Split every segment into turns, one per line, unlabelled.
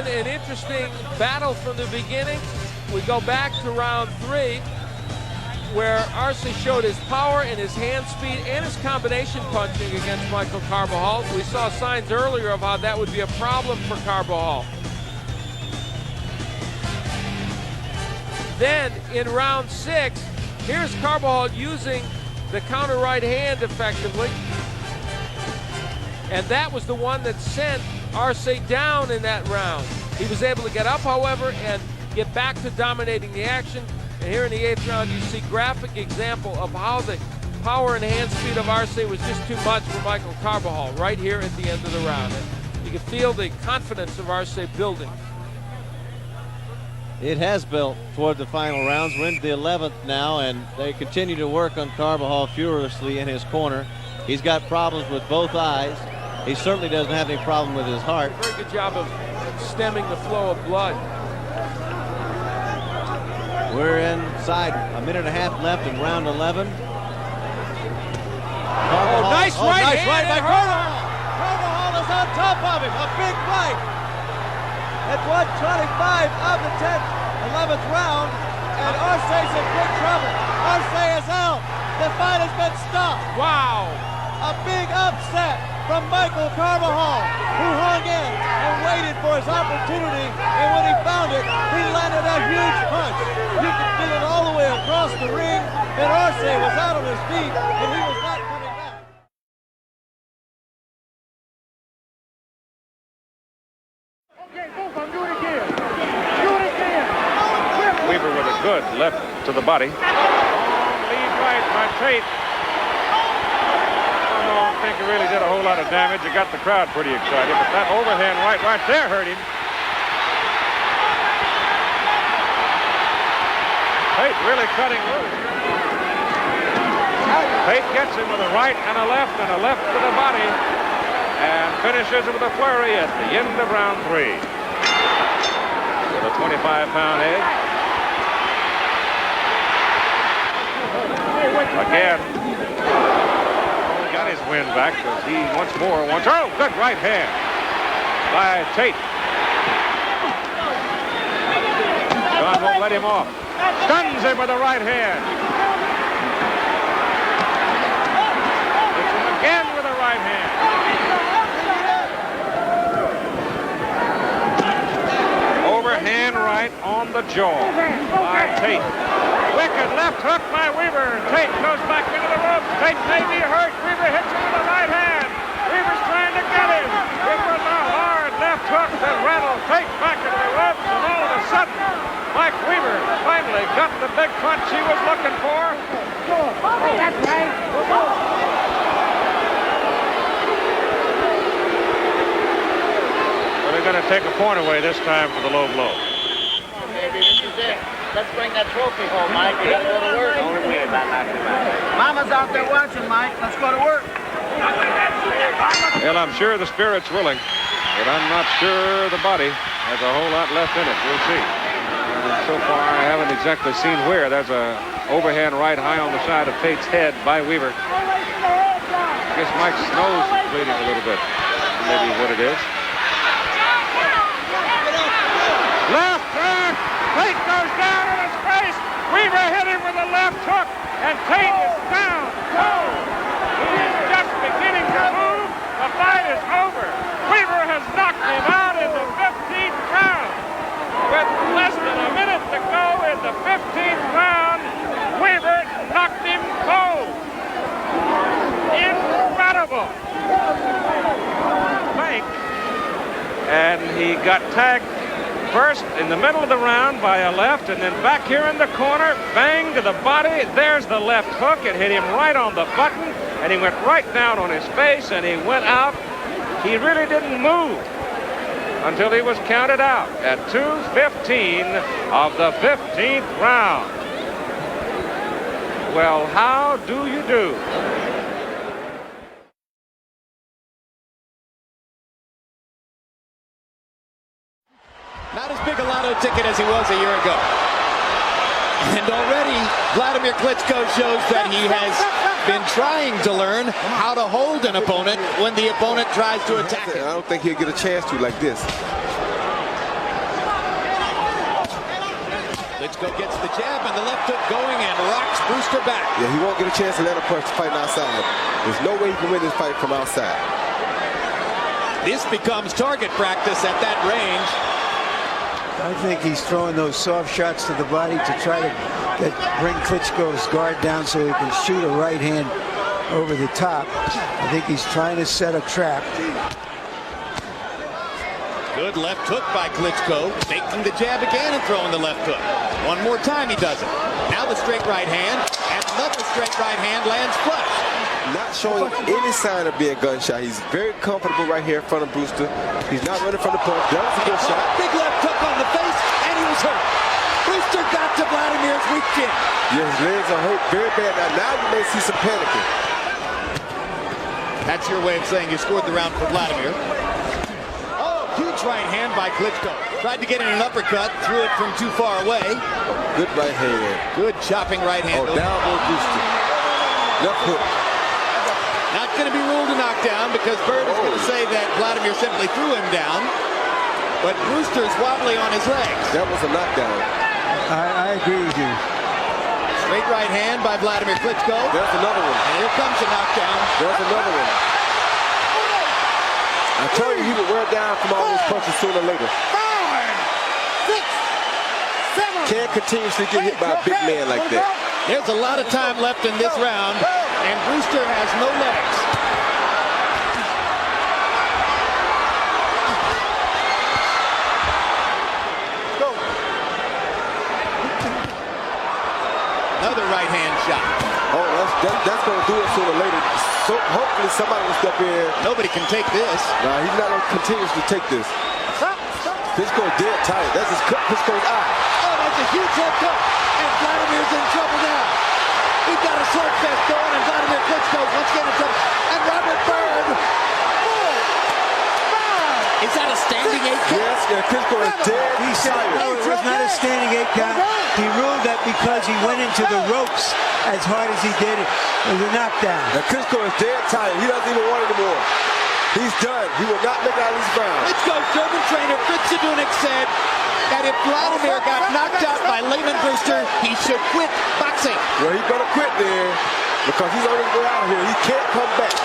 been an interesting battle from the beginning. We go back to round 3, where Arce showed his power and his hand speed and his combination punching against Michael Carbajal. We saw signs earlier of how that would be a problem for Carbajal. Then in round 6, here's Carbajal using the counter right hand effectively. And that was the one that sent Arce down in that round. He was able to get up, however, and get back to dominating the action. And here in the 8th round, you see graphic example of how the power and hand speed of Arce was just too much for Michael Carbajal right here at the end of the round. And you can feel the confidence of Arce building.
It has built toward the final rounds. We're into the 11th now, and they continue to work on Carbajal furiously in his corner. He's got problems with both eyes. He certainly doesn't have any problem with his heart.
Very good job of stemming the flow of blood.
We're inside a minute and a half left in round 11.
Nice right
by Carbajal. Carbajal is on top of him. A big right. At 125 of the 11th round, and Arce's in big trouble. Arce is out. The fight has been stopped.
Wow.
A big upset from Michael Carbajal, who hung in and waited for his opportunity, and when he found it, he landed a huge punch. You could feel it all the way across the ring, and Arce was out on his feet, and he was not coming back.
Okay, both of them, do it again. Do it again.
Weaver with a good left to the body. Lead right by Tate. I don't think it really did a whole lot of damage. It got the crowd pretty excited, but that overhand right there hurt him. Tate really cutting loose. Tate gets him with a right and a left to the body, and finishes it with a flurry at the end of round 3. With a 25-pound edge. Again. Got his win back because he once more wants. Oh, good right hand by Tate. John won't let him off. Stuns him with a right hand. Hits him again with a right hand. Overhand right on the jaw by Tate. Wicked left hook by Weaver. Tate goes back into the rope. Tate may be hurt. Weaver hits him with a right hand. Weaver's trying to get him. It was a hard left hook that rattled Tate back into the ropes, and all of a sudden, Mike Weaver finally got the big punch he was looking for.
That's right.
Well, they're going to take a point away this time for the low blow.
Baby, this is it. Let's bring that trophy home, Mike. We gotta go to work. Mama's out there watching, Mike. Let's go to work.
Well, I'm sure the spirit's willing, but I'm not sure the body has a whole lot left in it. We'll see. And so far, I haven't exactly seen where. There's a overhand right high on the side of Tate's head by Weaver. I guess Mike's nose is bleeding a little bit. Maybe what it is. Left hook! Tate goes down in his face. Weaver hit him with a left hook, and Tate is down. He is just beginning to move. The fight is over. Weaver has knocked him out in the 15th round. With less than a minute to go in the 15th round, Weaver knocked him cold. Incredible. Bank. And he got tagged first in the middle of the round by a left, and then back here in the corner, bang to the body. There's the left hook. It hit him right on the button, and he went right down on his face, and he went out. He really didn't move until he was counted out at 2:15 of the 15th round. Well, how do you do?
Not as big a lotto ticket as he was a year ago. And already, Vladimir Klitschko shows that he has been trying to learn how to hold an opponent when the opponent tries to attack him.
I don't think he'll get a chance to like this.
Klitschko gets the jab and the left hook going and rocks Brewster back.
Yeah, he won't get a chance to land a punch fighting outside. There's no way he can win this fight from outside.
This becomes target practice at that range.
I think he's throwing those soft shots to the body to try to bring Klitschko's guard down so he can shoot a right hand over the top. I think he's trying to set a trap.
Good left hook by Klitschko, taking the jab again and throwing the left hook. One more time he does it. Now the straight right hand, and another straight right hand lands flush.
Not showing any sign of being gun-shy. He's very comfortable right here in front of Brewster. He's not running from the punch. That was a good shot.
Big left hook on the face, and he was hurt. Brewster got to Vladimir's weak chin.
Yeah, his legs are hurt very bad. Now you may see some panicking.
That's your way of saying you scored the round for Vladimir. Oh, huge right hand by Klitschko. Tried to get in an uppercut, threw it from too far away.
Good right hand.
Good chopping right hand.
Oh, down goes Brewster. Left hook.
Not going to be ruled a knockdown because Bird is going to say that Vladimir simply threw him down. But Brewster's wobbly on his legs.
That was a knockdown.
I agree with you.
Straight right hand by Vladimir Klitschko.
There's another one.
And here comes a knockdown.
There's another one. I told you he would wear down from all those punches sooner or later.
5, 6, 7.
Can't continuously get hit by a big man like that.
There's a lot of time left in this round, and Brewster has no legs. Another right hand shot.
Oh, that's going to do it sooner or later. So hopefully somebody will step in.
Nobody can take this.
Nah, he's not going to continuously take this. Klitschko's dead tight. That's just cut Klitschko's eye.
Oh, that's a huge left hook, and Vladimir's in trouble now. We've got a slugfest going, and Vladimir Klitschko once again in trouble. And Robert Byrd. 4, 5. Is that a standing 8 count?
Yes, yeah, Klitschko is dead.
He said no, it was not a standing 8 count. He ruled that because he went into the ropes as hard as he did, it was a knockdown.
Now Klitschko is dead tired. He doesn't even want it anymore. He's done. He will not make it out of this round.
Klitschko's German trainer Fritz Zadunik said that if Vladimir got knocked out by Lehman Brewster, he should quit boxing.
Well, he's going to quit there because he's on his way out here. He can't come back.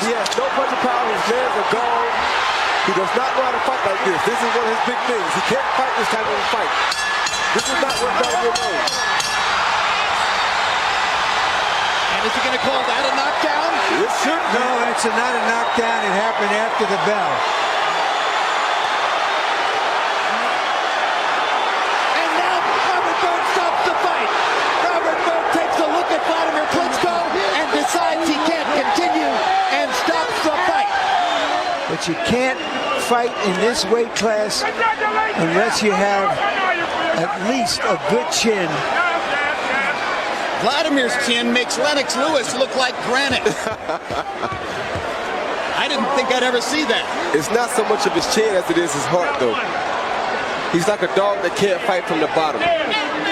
He has no punching power. His legs are gone. He does not know how to fight like this. This is one of his big things. He can't fight this type of a fight. This is not what Vladimir knows.
And is he going to call that a knockdown?
It should be.
No, it's not a knockdown. It happened after the bell.
And now Robert Byrd stops the fight. Robert Byrd takes a look at Vladimir Klitschko and decides he can't continue and stops the fight.
But you can't fight in this weight class unless you have at least a good chin.
Vladimir's chin makes Lennox Lewis look like granite. I didn't think I'd ever see that.
It's not so much of his chin as it is his heart, though. He's like a dog that can't fight from the bottom.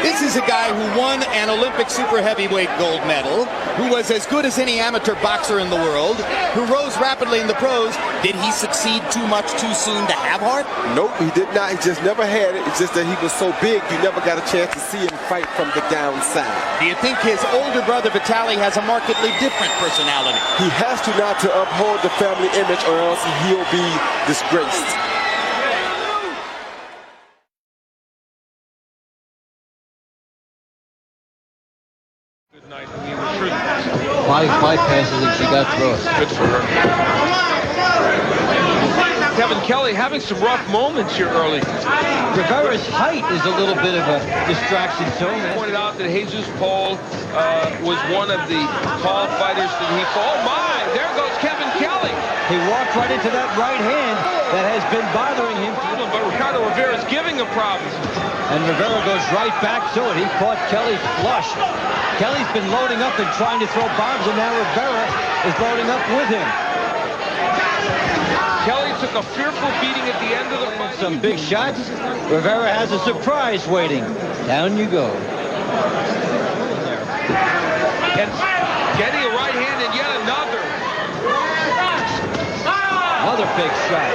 This is a guy who won an Olympic super heavyweight gold medal, who was as good as any amateur boxer in the world, who rose rapidly in the pros. Did he succeed too much too soon to have heart?
Nope, he did not. He just never had it. It's just that he was so big, you never got a chance to see him fight from the downside.
Do you think his older brother Vitaly has a markedly different personality?
He has to not to uphold the family image or else he'll be disgraced.
Five passes and she got through it.
Good for her. Kevin Kelly having some rough moments here early.
Rivera's height is a little bit of a distraction to him.
Pointed out that Jesus Paul was one of the tall fighters that he fought. Oh my, there goes Kevin Kelly.
He walked right into that right hand that has been bothering him.
But Ricardo Rivera's giving him problems.
And Rivera goes right back to it. He caught Kelly flush. Kelly's been loading up and trying to throw bombs, and now Rivera is loading up with him.
Kelly took a fearful beating at the end of the fight.
Some big shots. Rivera has a surprise waiting. Down you go.
And getting a right hand and yet another.
Another big shot.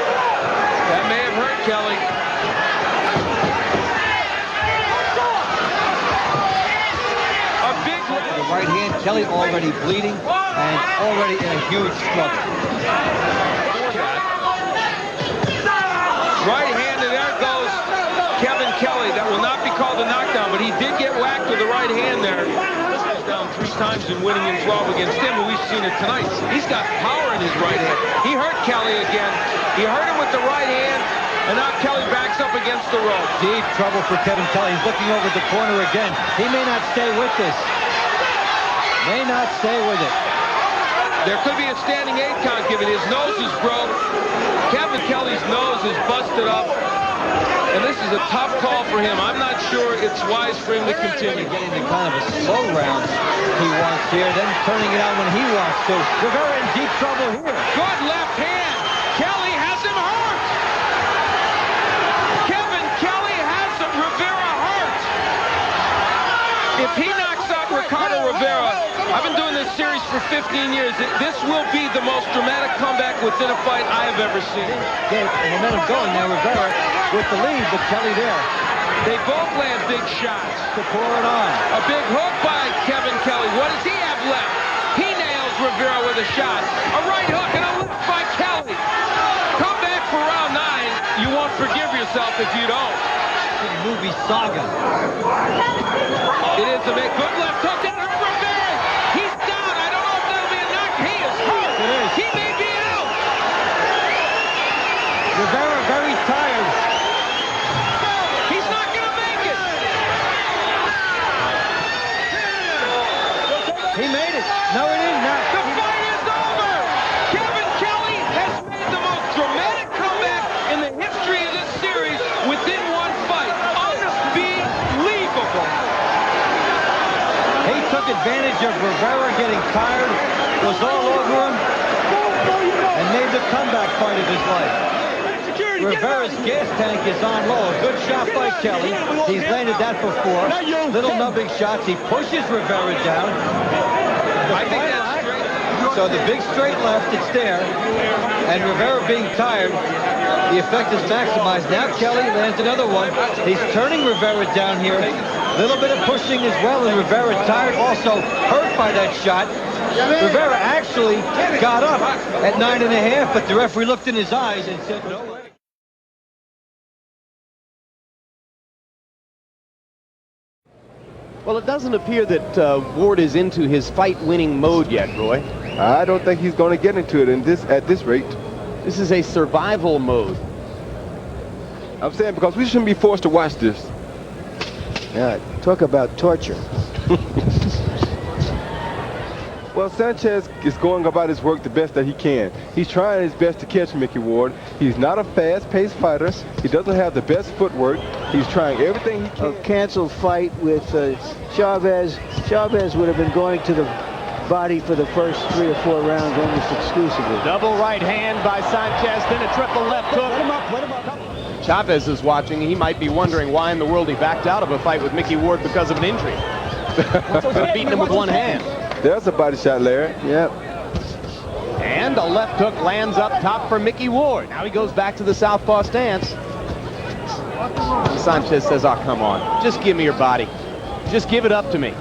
That may have hurt Kelly.
Kelly already bleeding and already in a huge struggle.
Right-handed, there goes Kevin Kelly. That will not be called a knockdown, but he did get whacked with the right hand there. He's down 3 times in winning in 12 against him, and we've seen it tonight. He's got power in his right hand. He hurt Kelly again. He hurt him with the right hand, and now Kelly backs up against the rope.
Deep trouble for Kevin Kelly. He's looking over the corner again. He may not stay with this. May not stay with it.
There could be a standing 8 count given. His nose is broke. Kevin Kelly's nose is busted up. And this is a tough call for him. I'm not sure it's wise for him to continue.
Getting the kind of a slow round he wants here, then turning it out when he wants to. Rivera in deep trouble here.
Good left hand. Kelly has him hurt. Kevin Kelly has Rivera hurt. If he knocks out Ricardo Rivera, I've been doing this series for 15 years. This will be the most dramatic comeback within a fight I have ever seen.
Okay, momentum going now. Rivera with the lead, but Kelly there.
They both land big shots.
To pour it on.
A big hook by Kevin Kelly. What does he have left? He nails Rivera with a shot. A right hook and a lift by Kelly. Come back for round 9. You won't forgive yourself if you don't.
Movie saga.
It is a big good left hook down to Rivera. He's down. I don't know if that'll be a knock. He is hurt.
It is.
He may be out.
Rivera very tired.
He's not going to make it.
He made it. No, he didn't.
The fight is over. Kevin Kelly has made the most dramatic comeback in the history of this series within one fight. Unbelievable.
He took advantage of Rivera getting tired, was all over him, and made the comeback fight of his life. Rivera's gas tank is on low. A good shot by Kelly. He's landed that before. Little nubbing shots. He pushes Rivera down.
I think that's straight.
So the big straight left, it's there. And Rivera being tired, the effect is maximized. Now Kelly lands another one. He's turning Rivera down here. A little bit of pushing as well, and Rivera tired, also hurt by that shot. Rivera actually got up at 9.5, but the referee looked in his eyes and said, no way.
Well, it doesn't appear that Ward is into his fight-winning mode yet, Roy.
I don't think he's going to get into it at this rate.
This is a survival mode.
I'm saying because we shouldn't be forced to watch this.
Yeah, talk about torture.
Well, Sanchez is going about his work the best that he can. He's trying his best to catch Mickey Ward. He's not a fast-paced fighter. He doesn't have the best footwork. He's trying everything he can.
A canceled fight with Chavez. Chavez would have been going to the body for the first 3 or 4 rounds almost exclusively.
Double right hand by Sanchez, then a triple left hook. Put him up. Chavez is watching. He might be wondering why in the world he backed out of a fight with Mickey Ward because of an injury. Beating him with one hand.
There's a body shot, Larry.
Yep.
And a left hook lands up top for Mickey Ward. Now he goes back to the southpaw stance. Sanchez says, oh, come on. Just give me your body. Just give it up to me.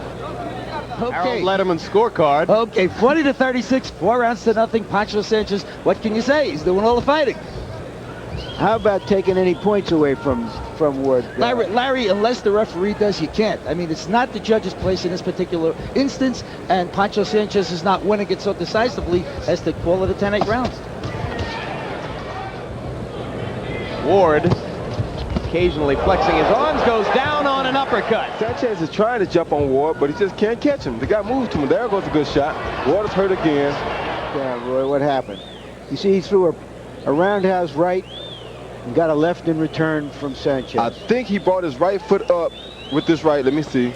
Okay.
Harold Letterman's scorecard.
Okay, 40-36, 4 rounds to nothing. Pancho Sanchez, what can you say? He's doing all the fighting.
How about taking any points away from Ward?
Larry, unless the referee does, you can't. I mean, it's not the judge's place in this particular instance, and Pancho Sanchez is not winning it so decisively as to call it a 10-8 rounds.
Ward, occasionally flexing his arms, goes down on an uppercut.
Sanchez is trying to jump on Ward, but he just can't catch him. The guy moves to him. There goes a good shot. Ward is hurt again.
Yeah, Roy, what happened? You see, he threw a roundhouse right and got a left in return from Sanchez.
I think he brought his right foot up with this right. Let me see.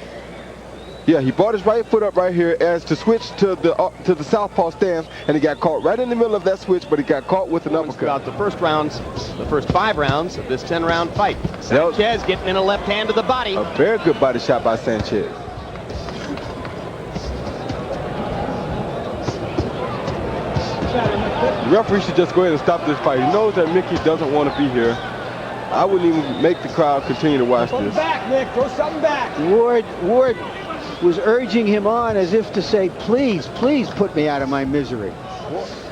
Yeah, he brought his right foot up right here as to switch to the southpaw stance, and he got caught right in the middle of that switch, but he got caught with an uppercut.
About the first 5 rounds of this 10-round fight. Sanchez getting in a left hand to the body.
A very good body shot by Sanchez. The referee should just go ahead and stop this fight. He knows that Mickey doesn't want to be here. I wouldn't even make the crowd continue to watch this.
Back, Nick. Throw something back.
Ward was urging him on as if to say, please, please put me out of my misery.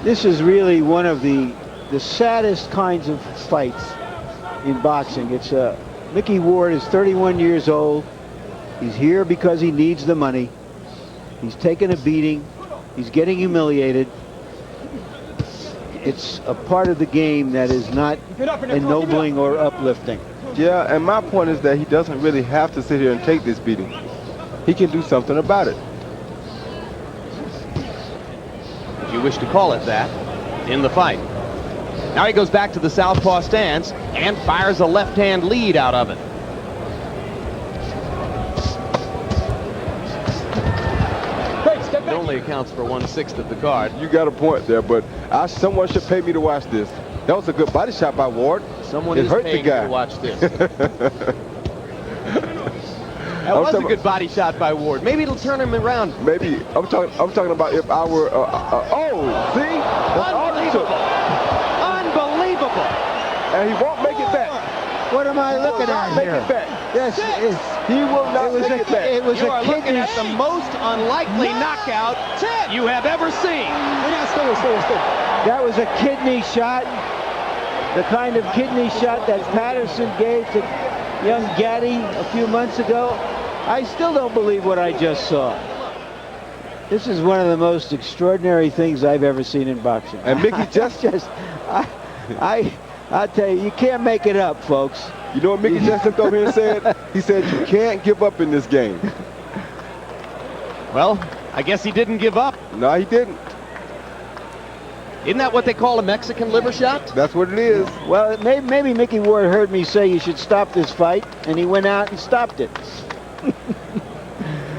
This is really one of the saddest kinds of fights in boxing. It's Mickey Ward is 31 years old. He's here because he needs the money. He's taken a beating. He's getting humiliated. It's a part of the game that is not ennobling or uplifting.
Yeah, and my point is that he doesn't really have to sit here and take this beating. He can do something about it.
If you wish to call it that, in the fight. Now he goes back to the southpaw stance and fires a left-hand lead out of it. It only accounts for 1/6 of the card.
You got a point there, but someone should pay me to watch this. That was a good body shot by Ward.
Someone
is
hurt
paying the guy
to watch this. That was a good body shot by Ward. Maybe it'll turn him around.
Maybe. I'm talking about if I were. Oh, see? That's all it took.
Unbelievable.
And he won't make it back.
What am I looking at
Make
here?
it back.
Yes,
He will not make it back.
It was
You
a
are looking
kidney
at the most unlikely knockout you have ever seen.
That was a kidney shot, the kind of kidney shot that Patterson gave to young Gaddy a few months ago. I still don't believe what I just saw. This is one of the most extraordinary things I've ever seen in boxing.
And Mickey
I'll tell you, you can't make it up, folks.
You know what Mickey just looked over here and said? He said, you can't give up in this game.
Well, I guess he didn't give up.
No, he didn't.
Isn't that what they call a Mexican liver shot?
That's what it is.
Well, maybe Mickey Ward heard me say you should stop this fight, and he went out and stopped it.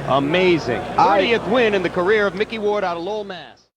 Amazing. 30th win in the career of Mickey Ward out of Lowell, Mass.